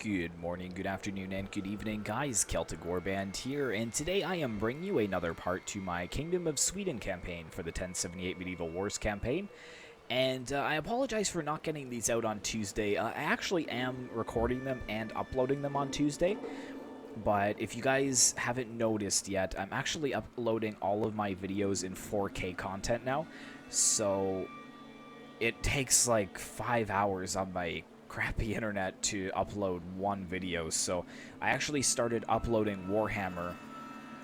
Good morning, good afternoon, and good evening, guys. Celtic Warband here, and today I am bringing you another part to my Kingdom of Sweden campaign for the 1078 Medieval Wars campaign. And I apologize for not getting these out on Tuesday. I actually am recording them and uploading them on Tuesday, but if you guys haven't noticed yet, I'm actually uploading all of my videos in 4K content now, so it takes like 5 hours on my crappy internet to upload one video. So I actually started uploading Warhammer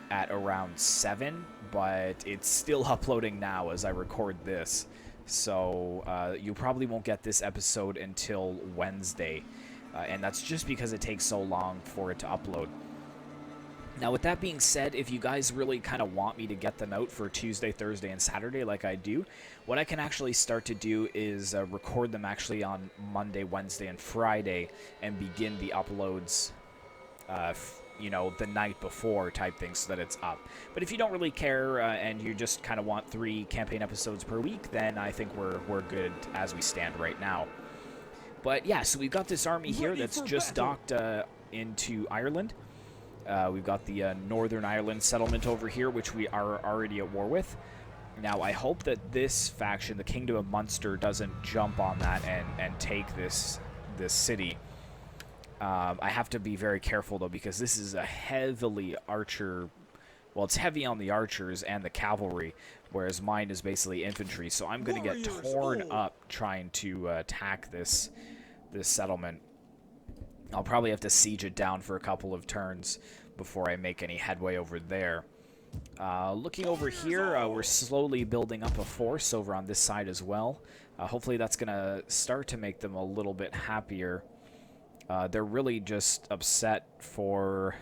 at around 7, but it's still uploading now as I record this. So you probably won't get this episode until Wednesday, and that's just because it takes so long for it to upload. Now, with that being said, if you guys really kind of want me to get them out for Tuesday, Thursday, and Saturday like I do, what I can actually start to do is record them actually on Monday, Wednesday, and Friday, and begin the uploads, you know, the night before type thing so that it's up. But if you don't really care and you just kind of want 3 campaign episodes per week, then I think we're good as we stand right now. But yeah, so we've got this army here that's just docked into Ireland. We've got the Northern Ireland settlement over here, which we are already at war with. Now, I hope that this faction, the Kingdom of Munster, doesn't jump on that and take this city. I have to be very careful, though, because this is a heavily archer... Well, it's heavy on the archers and the cavalry, whereas mine is basically infantry. So I'm going to get torn up trying to attack this settlement. I'll probably have to siege it down for a couple of turns before I make any headway over there. Looking over here, we're slowly building up a force over on this side as well. Hopefully that's going to start to make them a little bit happier. They're really just upset for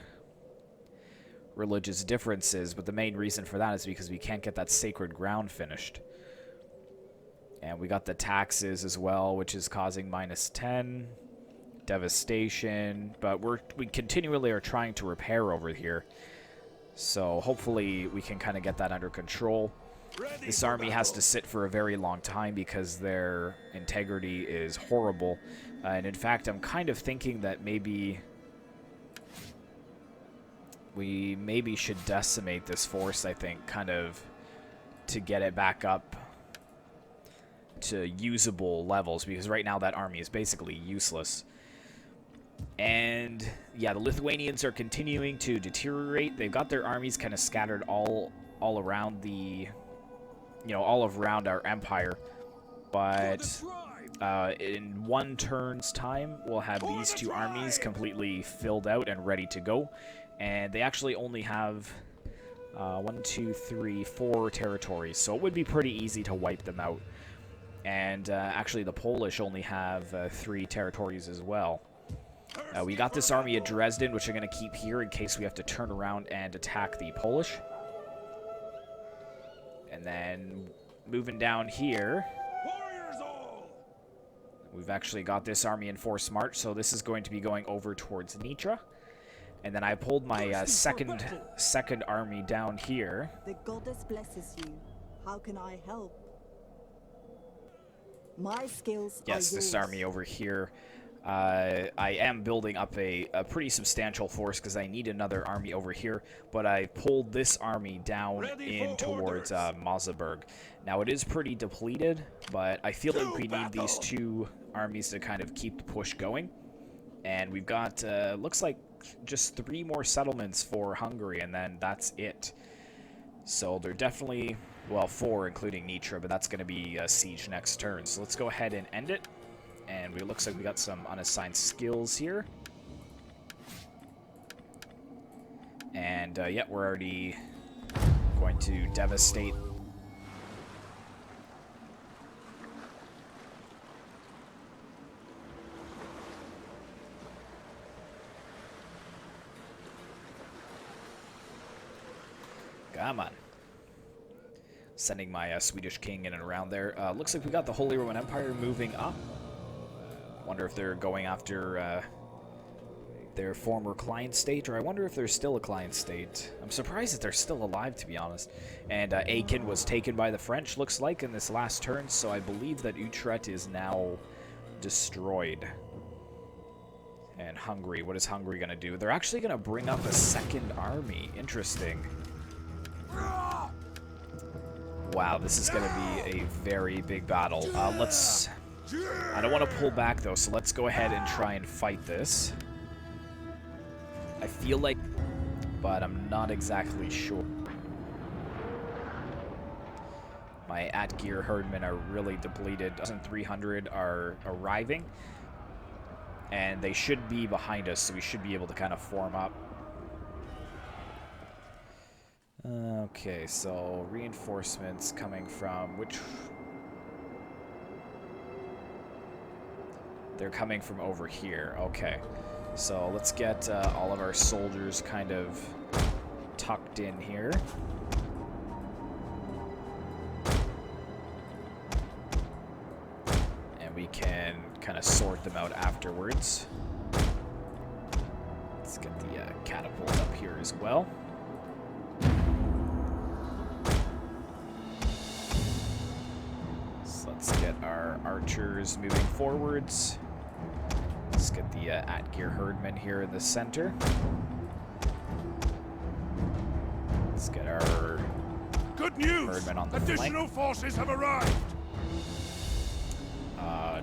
religious differences, but the main reason for that is because we can't get that sacred ground finished. And we got the taxes as well, which is causing -10. Devastation, but we continually are trying to repair over here, so hopefully we can kind of get that under control. This army has to sit for a very long time because their integrity is horrible, and in fact I'm kind of thinking that maybe we should decimate this force, I think, kind of to get it back up to usable levels, because right now that army is basically useless. And yeah, the Lithuanians are continuing to deteriorate. They've got their armies kind of scattered all around the, all around our empire. But in one turn's time, we'll have these 2 armies completely filled out and ready to go. And they actually only have 1, 2, 3, 4 territories, so it would be pretty easy to wipe them out. And actually, the Polish only have 3 territories as well. We got this army at Dresden, which I'm going to keep here in case we have to turn around and attack the Polish. And then moving down here, we've actually got this army in force march, so this is going to be going over towards Nitra. And then I pulled my second army down here. The goddess blesses you. How can I help? My skills are yours. This army over here. I am building up a pretty substantial force because I need another army over here, but I pulled this army down in towards Magdeburg. Now, it is pretty depleted, but I feel like we need these 2 armies to kind of keep the push going. And we've got, looks like just 3 more settlements for Hungary, and then that's it. So they're definitely, well, 4 including Nitra, but that's going to be a siege next turn. So let's go ahead and end it. And it looks like we got some unassigned skills here. And, yeah, we're already going to devastate. Come on. Sending my Swedish king in and around there. Looks like we got the Holy Roman Empire moving up. Wonder if they're going after their former client state, or I wonder if they're still a client state. I'm surprised that they're still alive, to be honest. And Aachen was taken by the French, looks like, in this last turn, so I believe that Utrecht is now destroyed. And Hungary, what is Hungary going to do? They're actually going to bring up a second army. Interesting. Wow, this is going to be a very big battle. Let's... I don't want to pull back, though, so let's go ahead and try and fight this. I feel like... but I'm not exactly sure. My at-gear herdmen are really depleted. 300 are arriving. And they should be behind us, so we should be able to kind of form up. Okay, so reinforcements coming from which... They're coming from over here. Okay. So let's get all of our soldiers kind of tucked in here. And we can kind of sort them out afterwards. Let's get the catapult up here as well. So let's get our archers moving forwards. Let's get the at-gear herdmen here in the center. Let's get our good news. Herdmen on the Additional flank. forces have arrived.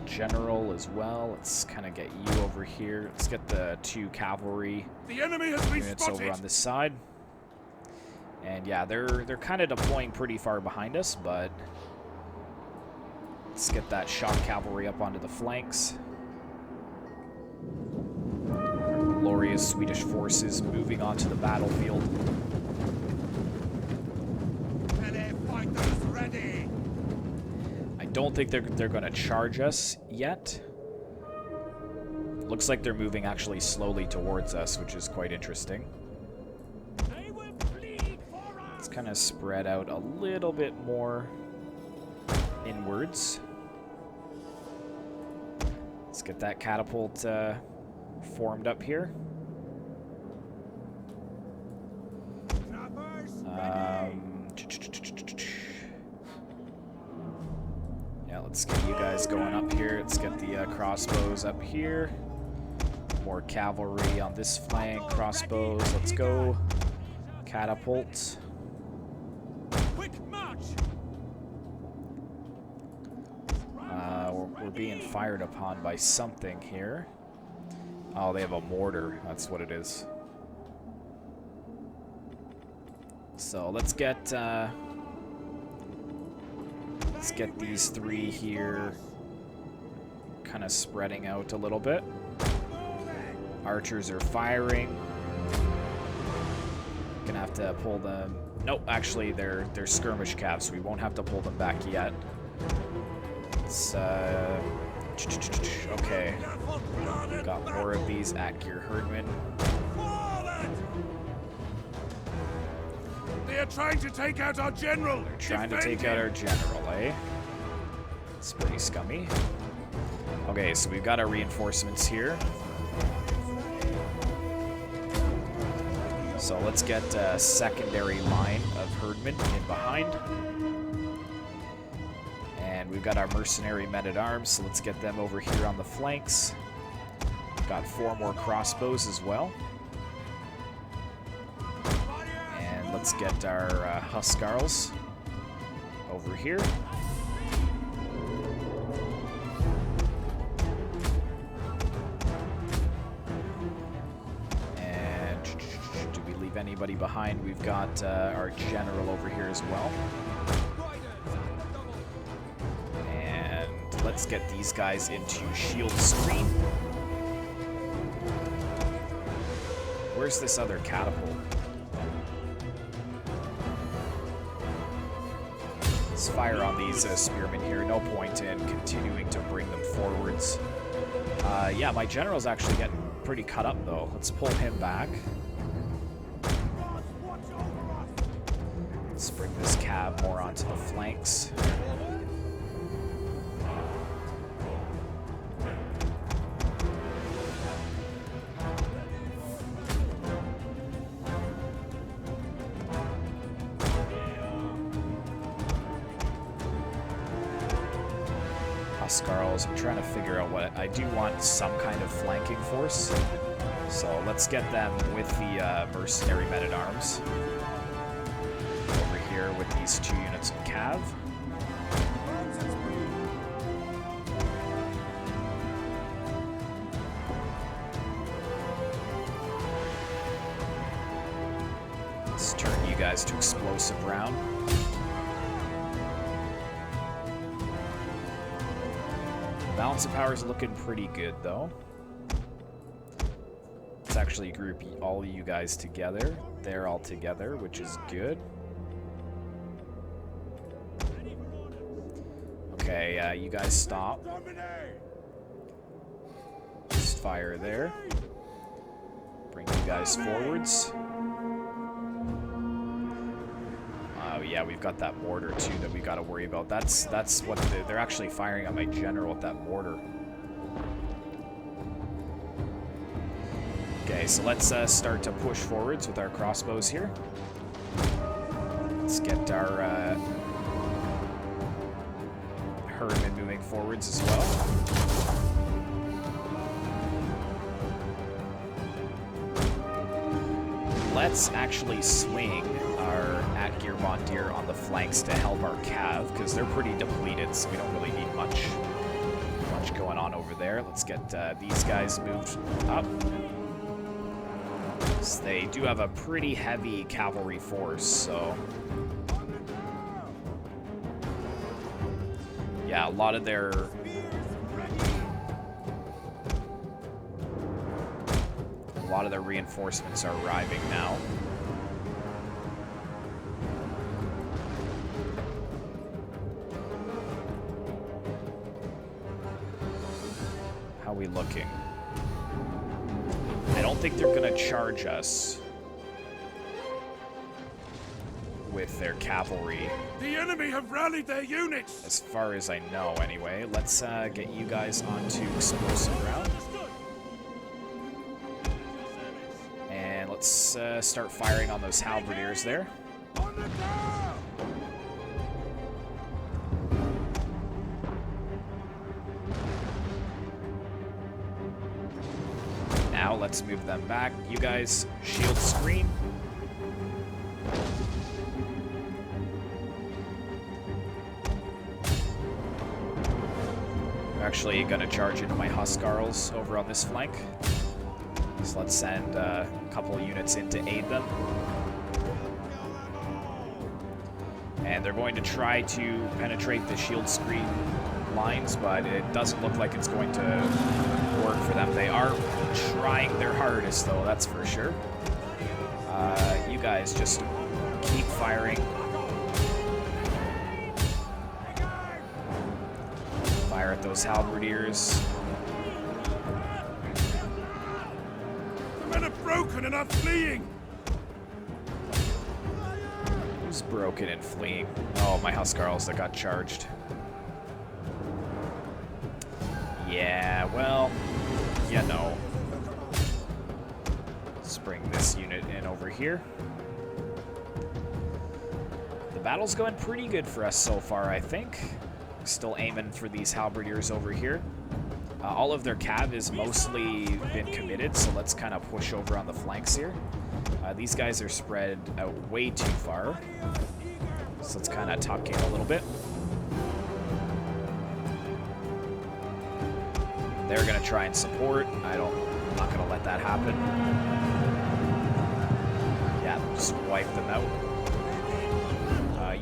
General as well. Let's kind of get you over here. Let's get the 2 cavalry The enemy has been units spotted. over on this side. And yeah, they're kind of deploying pretty far behind us, but let's get that shock cavalry up onto the flanks. Our glorious Swedish forces moving onto the battlefield. Fighters ready. I don't think they're going to charge us yet. Looks like they're moving actually slowly towards us, which is quite interesting. They will bleed for us. Let's kind of spread out a little bit more inwards. Let's get that catapult formed up here. Yeah, let's get you guys going up here. Let's get the crossbows up here. More cavalry on this flank. Crossbows, let's go. Catapults. Quick march. We're being fired upon by something here. Oh, they have a mortar. That's what it is. So let's get these 3 here kind of spreading out a little bit. Archers are firing. Gonna have to pull them. Nope, actually they're skirmish calves, so we won't have to pull them back yet. It's okay. Got more of these at-gear herdmen. They are trying to take out our general. They're trying to take out our general, eh? It's pretty scummy. Okay, so we've got our reinforcements here. So let's get a secondary line of herdmen in behind. And we've got our mercenary men-at-arms, so let's get them over here on the flanks. Got 4 more crossbows as well. And let's get our Huskarls over here. And do we leave anybody behind? We've got our general over here as well. And let's get these guys into shield screen. Where's this other catapult? Let's fire on these spearmen here. No point in continuing to bring them forwards. Yeah, my general's actually getting pretty cut up, though. Let's pull him back. Let's bring this cav more onto the flanks. Huskarls. I'm trying to figure out what... I do want some kind of flanking force. So let's get them with the mercenary men-at-arms. Over here with these 2 units of cav. Let's turn you guys to explosive round. Balance of power is looking pretty good, though. Let's actually group all of you guys together. They're all together, which is good. Okay, you guys stop. Just fire there. Bring you guys forwards. Oh yeah, we've got that mortar too that we got to worry about. That's what they're actually firing at my general with that mortar. Okay, so let's start to push forwards with our crossbows here. Let's get our herdmen moving forwards as well. Let's actually swing our at-gear Bondier on the flanks to help our cav, because they're pretty depleted, so we don't really need much going on over there. Let's get these guys moved up. So they do have a pretty heavy cavalry force, so... yeah, a lot of their... reinforcements are arriving now. How are we looking? I don't think they're gonna charge us with their cavalry. The enemy have rallied their units! As far as I know, anyway. Let's get you guys onto explosive round. And let's start firing on those halberdiers there. On the ground! Now let's move them back. You guys, shield screen. I'm actually gonna charge into my Huskarls over on this flank. So let's send a couple of units in to aid them. And they're going to try to penetrate the shield screen lines, but it doesn't look like it's going to work for them. They are trying their hardest, though, that's for sure. You guys just keep firing. Fire at those halberdiers. The men are broken and are fleeing! Who's broken and fleeing? Oh, my Huskarls that got charged. Yeah, well, you know. Let's bring this unit in over here. The battle's going pretty good for us so far, I think. Still aiming for these halberdiers over here. All of their cav is mostly been committed, so let's kind of push over on the flanks here. These guys are spread out way too far. So let's kind of tuck in a little bit. They're going to try and support. I'm not going to let that happen. Yeah, just wipe them out.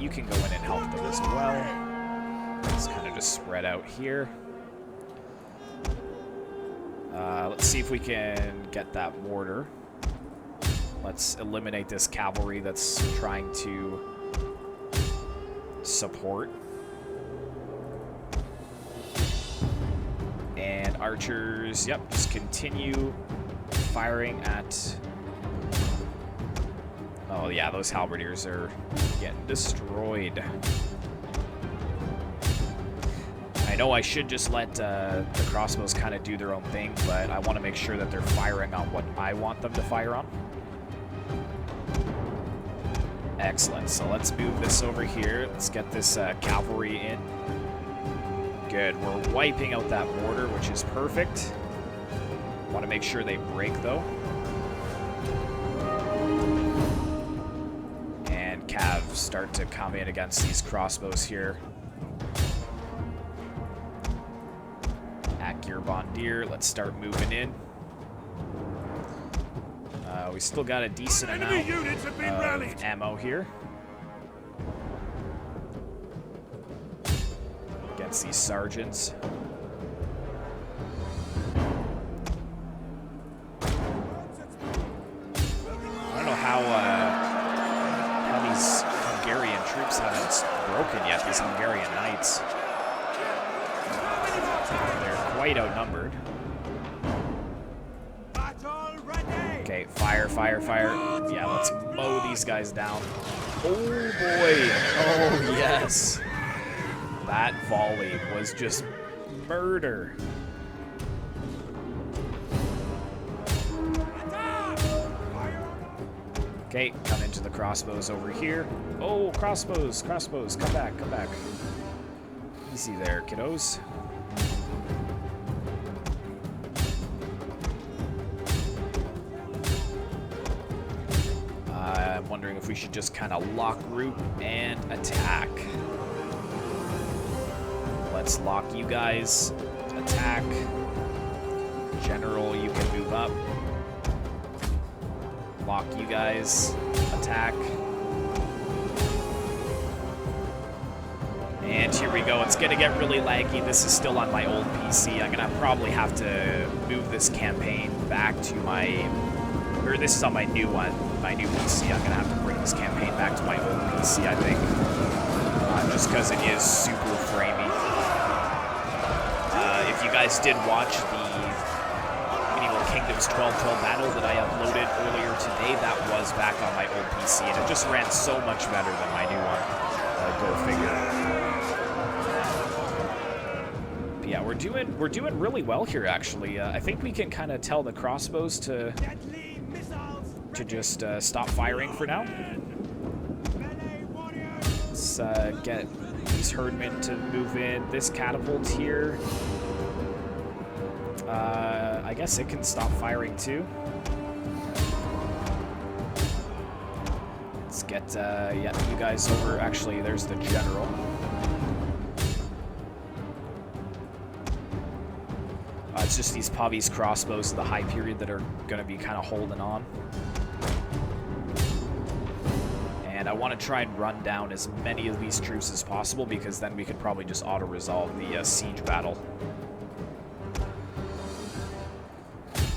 You can go in and help them as well. Let's kind of just spread out here. Let's see if we can get that mortar. Let's eliminate this cavalry that's trying to support. And archers, yep, just continue firing at... oh yeah, those halberdiers are getting destroyed. I know I should just let the crossbows kind of do their own thing, but I want to make sure that they're firing on what I want them to fire on. Excellent, so let's move this over here. Let's get this cavalry in. Good. We're wiping out that mortar, which is perfect. Want to make sure they break, though. And Cav start to come in against these crossbows here. Akir Bondir, let's start moving in. We still got a decent amount of ammo here. Against these sergeants. I don't know how these Hungarian troops haven't broken yet, these Hungarian knights. They're quite outnumbered. Okay, fire, fire, fire. Yeah, let's mow these guys down. Oh boy. Oh yes. That volley was just murder. Okay, come into the crossbows over here. Oh, crossbows, crossbows, come back, come back. Easy there, kiddos. I'm wondering if we should just kind of lock group and attack. Let's lock you guys. Attack. General, you can move up. Lock you guys. Attack. And here we go. It's going to get really laggy. This is still on my old PC. I'm going to probably have to move this campaign back to my... Or this is on my new one, my new PC. I'm going to have to bring this campaign back to my old PC, I think. Just because it is super framey. If you guys did watch the Medieval Kingdoms 1212 battle that I uploaded earlier today, that was back on my old PC, and it just ran so much better than my new one. Go figure. But yeah, we're doing really well here, actually. I think we can kind of tell the crossbows to just stop firing for now. Let's get these herdmen to move in. This catapult here, I guess it can stop firing too. Let's get yeah, you guys over. Actually, there's the general. It's just these Pavi's crossbows of the high period that are going to be kind of holding on. And I want to try and run down as many of these troops as possible, because then we could probably just auto-resolve the siege battle.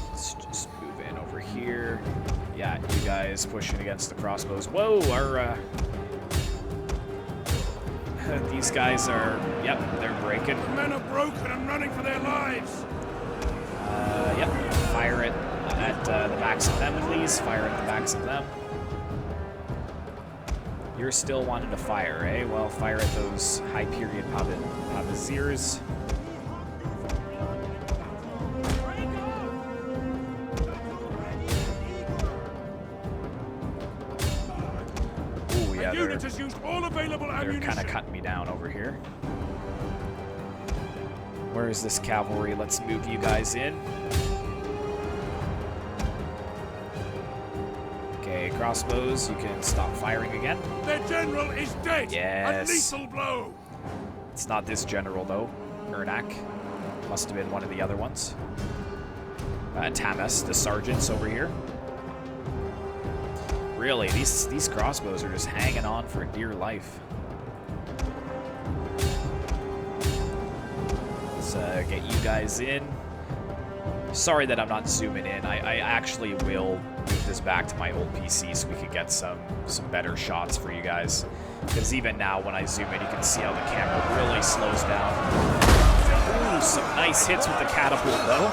Let's just move in over here. Yeah, you guys pushing against the crossbows. Whoa, our... these guys are... Yep, they're breaking. The men are broken and running for their lives. Yep, fire it at the backs of them, please. Fire at the backs of them. You're still wanting to fire, eh? Well, fire at those high period Paviziers. Ooh, yeah, Unit has used all available they're ammunition. kind of cutting me down over here. Where is this cavalry? Let's move you guys in. Okay, crossbows, you can stop firing again. Their general is dead. Yes. A lethal blow. It's not this general, though. Ernak. Must have been one of the other ones. Tamas, the sergeants over here. Really, these crossbows are just hanging on for dear life. Let's get you guys in. Sorry that I'm not zooming in. I actually will move this back to my old PC so we can get some better shots for you guys. Because even now, when I zoom in, you can see how the camera really slows down. Ooh, some nice hits with the catapult, though.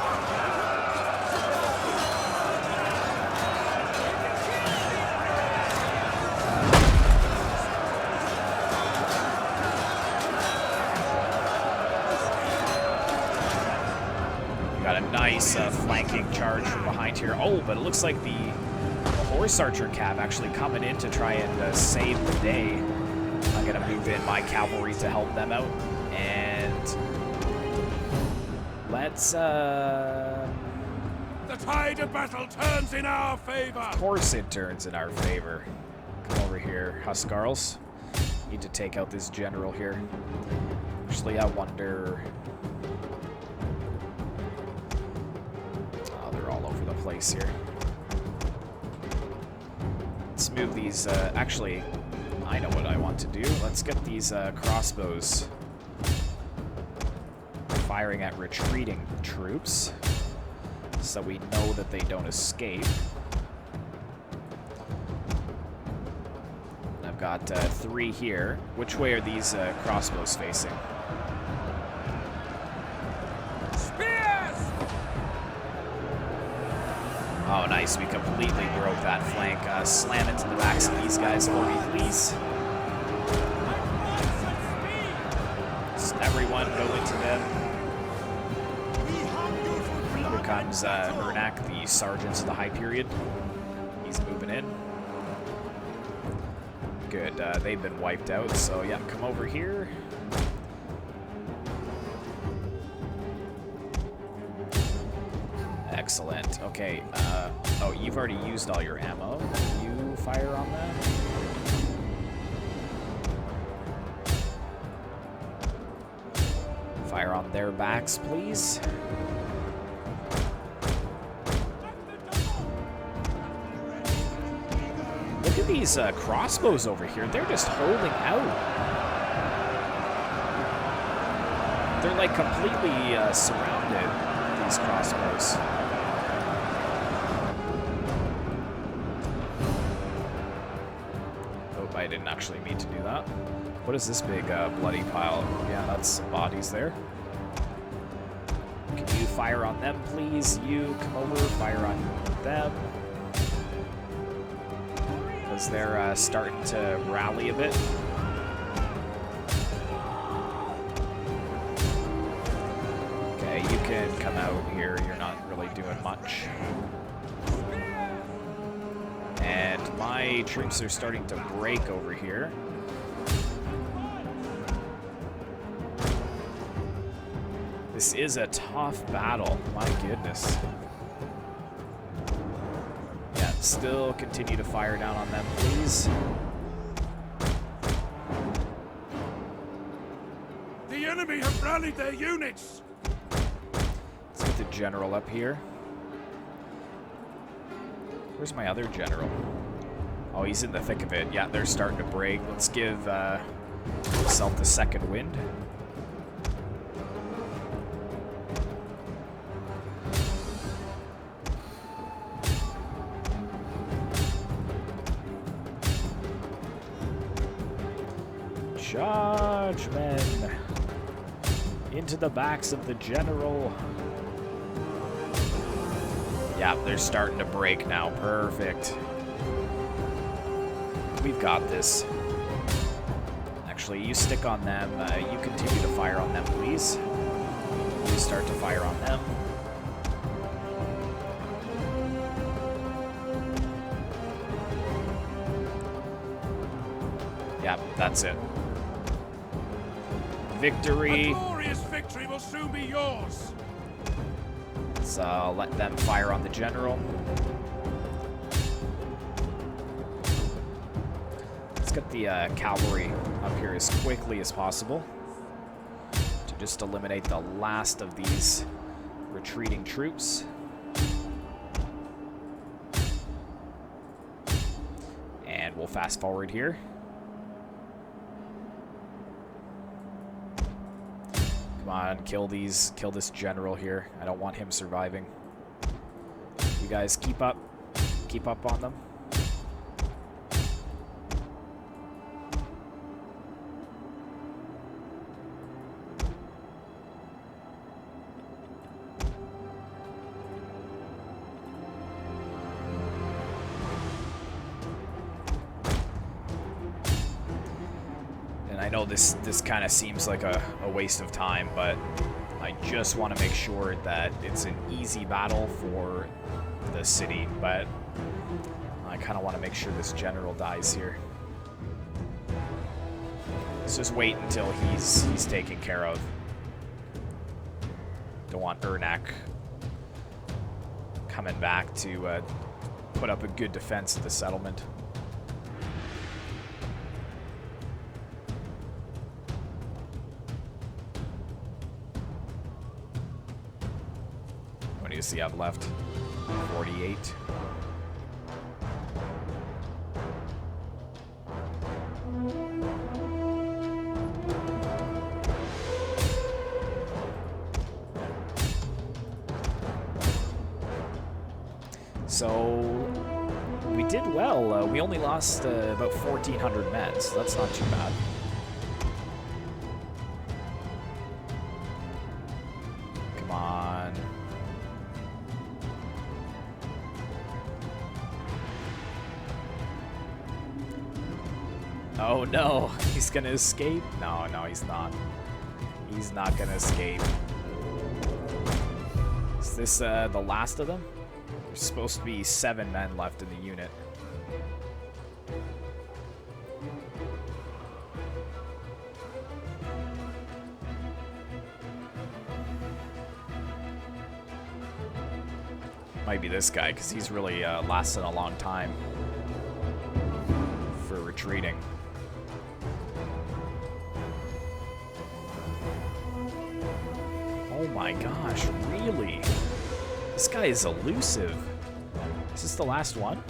Got a nice flanking charge from behind here. Oh, but it looks like the horse archer cav actually coming in to try and save the day. I'm gonna move in my cavalry to help them out, and let's, The tide of battle turns in our favor. Of course it turns in our favor. Come over here, Huskarls. Need to take out this general here. Actually, I wonder... Oh, they're all over the place here. Let's move these, actually, I know what I want to do. Let's get these crossbows firing at retreating troops, so we know that they don't escape. I've got 3 here. Which way are these crossbows facing? Spears! Oh, nice. We completely broke that flank. Slam into the backs of these guys for me, please. Just everyone go into them. Here comes Ernak, the sergeant of the high period. He's moving in. Good. They've been wiped out, so yeah, come over here. Excellent. Okay. Oh, you've already used all your ammo. Can you fire on that? Fire on their backs, please. Look at these crossbows over here. They're just holding out. They're like completely surrounded, these crossbows. Oh, I didn't actually mean to do that. What is this big bloody pile? Yeah, that's some bodies there. Can you fire on them, please? You come over, fire on them. Because they're starting to rally a bit. Okay, you can come out here. You're not really doing much. And my troops are starting to break over here. This is a tough battle. My goodness. Yeah, still continue to fire down on them, please. The enemy have rallied their units. Let's get the general up here. Where's my other general? Oh, he's in the thick of it. Yeah, they're starting to break. Let's give myself the second wind. Charge, men! Into the backs of the general. Yeah, they're starting to break now. Perfect. We've got this. Actually, you stick on them. You continue to fire on them, please. You start to fire on them. Yeah, that's it. Victory. A glorious victory will soon be yours. Let's let them fire on the general. Let's get the cavalry up here as quickly as possible to just eliminate the last of these retreating troops. And we'll fast forward here. Come on, kill this general here. I don't want him surviving. You guys keep up on them. I know this kind of seems like a waste of time, but I just want to make sure that it's an easy battle for the city, but I kind of want to make sure this general dies here. Let's just wait until he's taken care of. Don't want Ernak coming back to put up a good defense of the settlement. What do you see I have left? 48. So we did well. We only lost about 1,400 men, so that's not too bad. Come on. Oh no, he's gonna escape? No, no, he's not. He's not gonna escape. Is this the last of them? There's supposed to be 7 men left in the unit. Might be this guy, because he's really lasting a long time for retreating. Oh my gosh, really? This guy is elusive. Is this the last one?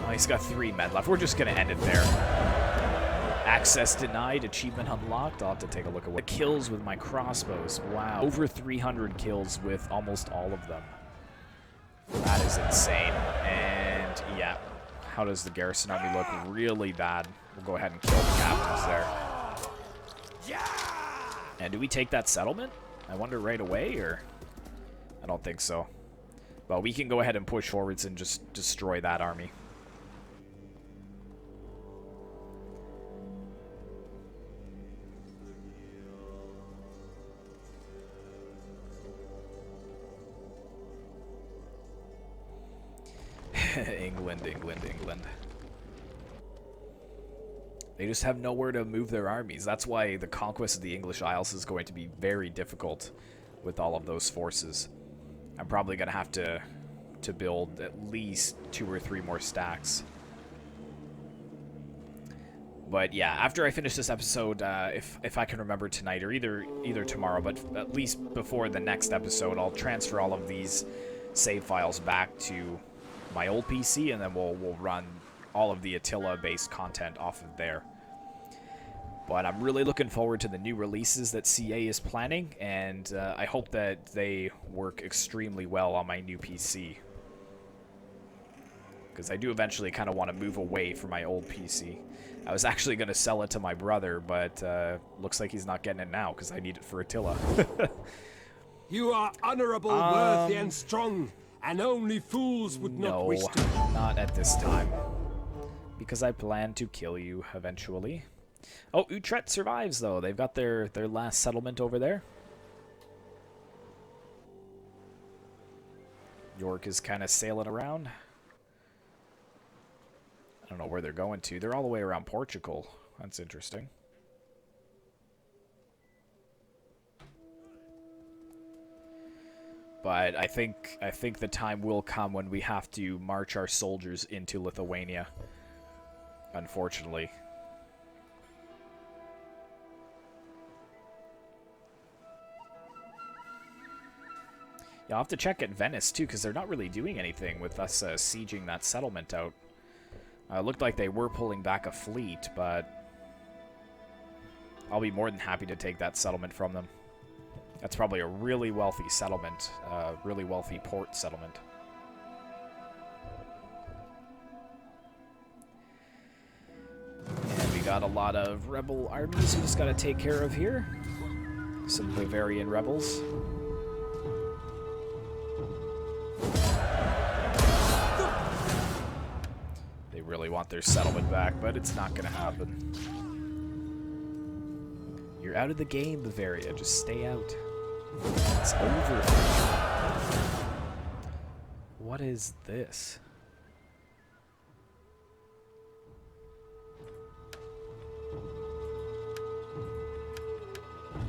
Oh, he's got 3 men left. We're just going to end it there. Access denied, achievement unlocked. I'll have to take a look at what kills with my crossbows. Wow. Over 300 kills with almost all of them. That is insane. And yeah, how does the garrison army look? Really bad. We'll go ahead and kill the captains there. And do we take that settlement? I wonder right away, or... I don't think so. But we can go ahead and push forwards and just destroy that army. England, England, England. They just have nowhere to move their armies. That's why the conquest of the English Isles is going to be very difficult with all of those forces. I'm probably going to have to build at least 2 or 3 more stacks. But yeah, after I finish this episode, if I can remember tonight or either tomorrow, but at least before the next episode, I'll transfer all of these save files back to my old PC, and then we'll run all of the Attila-based content off of there. But I'm really looking forward to the new releases that CA is planning, and I hope that they work extremely well on my new PC. Because I do eventually kind of want to move away from my old PC. I was actually going to sell it to my brother, but looks like he's not getting it now because I need it for Attila. You are honorable, worthy, and strong, and only fools would not wish to. No, not at this time. Because I plan to kill you eventually. Oh, Utrecht survives, though. They've got their last settlement over there. York is kind of sailing around. I don't know where they're going to. They're all the way around Portugal. That's interesting. But I think the time will come when we have to march our soldiers into Lithuania. Unfortunately. Yeah, I'll have to check at Venice, too, because they're not really doing anything with us sieging that settlement out. It looked like they were pulling back a fleet, but I'll be more than happy to take that settlement from them. That's probably a really wealthy settlement, really wealthy port settlement. And we got a lot of rebel armies we just got to take care of here. Some Bavarian rebels. They really want their settlement back, but it's not going to happen. You're out of the game, Bavaria. Just stay out. It's over. What is this?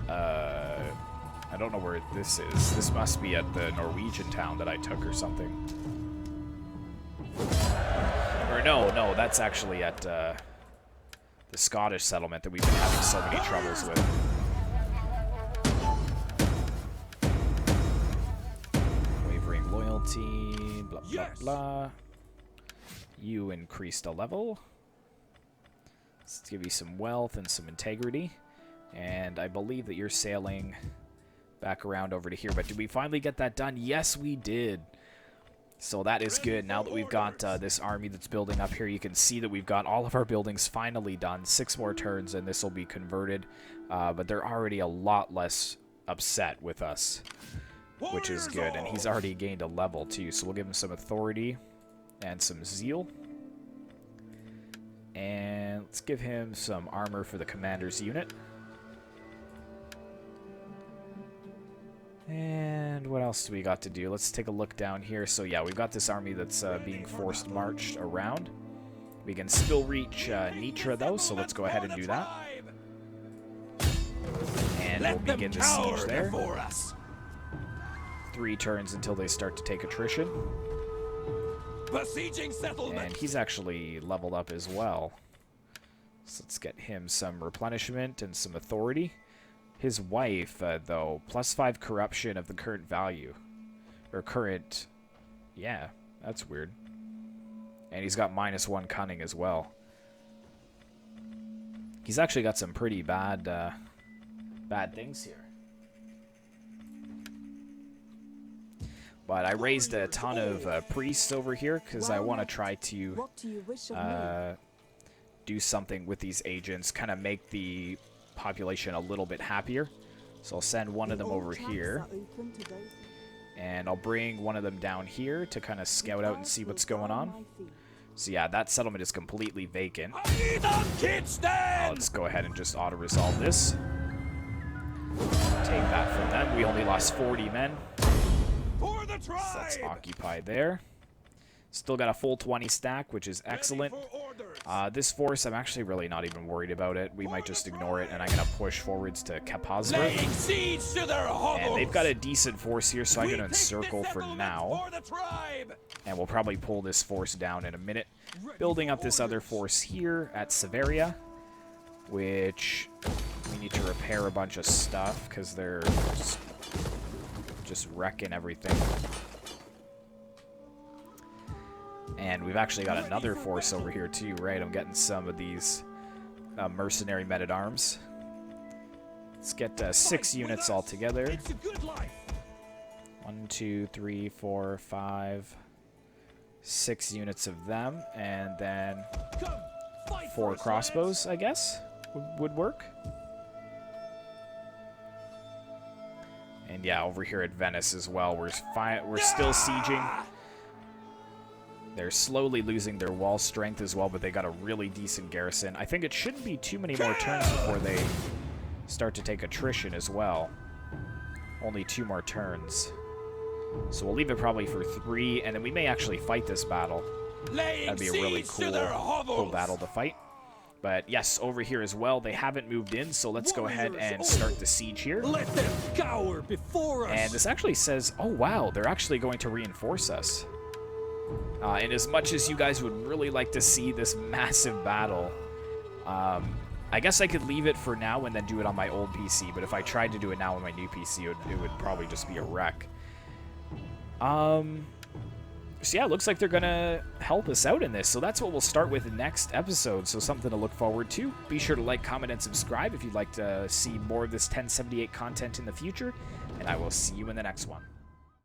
I I don't know where this is. This must be at the Norwegian town that I took or something. Or no, that's actually at the Scottish settlement that we've been having so many troubles with. Wavering loyalty, blah, blah, blah. You increased a level. Let's give you some wealth and some integrity. And I believe that you're sailing back around over to here. But did we finally get that done? Yes, we did. So that is good. Now that we've got this army that's building up here, you can see that we've got all of our buildings finally done. 6 more turns and this will be converted. But they're already a lot less upset with us, which is good. And he's already gained a level too. So we'll give him some authority and some zeal. And let's give him some armor for the commander's unit. And what else do we got to do? Let's take a look down here. So yeah, we've got this army that's being forced marched around. We can still reach Nitra though, so let's go ahead and do that. And we'll begin the siege there. 3 turns until they start to take attrition. Besieging settlement. And he's actually leveled up as well. So let's get him some replenishment and some authority. His wife, though, +5 corruption of the current value. Or current... Yeah, that's weird. And he's got -1 cunning as well. He's actually got some pretty bad, bad things here. But I raised a ton of priests over here because I want to try to do something with these agents, kind of make the population a little bit happier. So I'll send one of them over here. And I'll bring one of them down here to kind of scout out and see what's going on. So yeah, that settlement is completely vacant. Let's go ahead and just auto-resolve this. Take that from them. We only lost 40 men. So let's occupy there. Still got a full 20 stack, which is excellent. This force, I'm actually really not even worried about it. We might just ignore it, and I'm going to push forwards to Kapazver. And they've got a decent force here, so I'm going to encircle for now. And we'll probably pull this force down in a minute. Building up this other force here at Severia, which we need to repair a bunch of stuff, because they're just wrecking everything. And we've actually got another force over here too, right? I'm getting some of these mercenary men-at-arms. Let's get 6 units all together. 1, 2, 3, 4, 5, 6 units of them, and then 4 crossbows, I guess, would work. And yeah, over here at Venice as well, we're still sieging. They're slowly losing their wall strength as well, but they got a really decent garrison. I think it shouldn't be too many more turns before they start to take attrition as well. Only 2 more turns. So we'll leave it probably for 3, and then we may actually fight this battle. That'd be a really cool battle to fight. But yes, over here as well, they haven't moved in, so let's go ahead and start the siege here. Let them cower before us. And this actually says, oh wow, they're actually going to reinforce us. And as much as you guys would really like to see this massive battle, I guess I could leave it for now and then do it on my old PC, but if I tried to do it now on my new PC, it would probably just be a wreck. So yeah, it looks like they're gonna help us out in this, so that's what we'll start with next episode, so something to look forward to. Be sure to like, comment, and subscribe if you'd like to see more of this 1078 content in the future, and I will see you in the next one.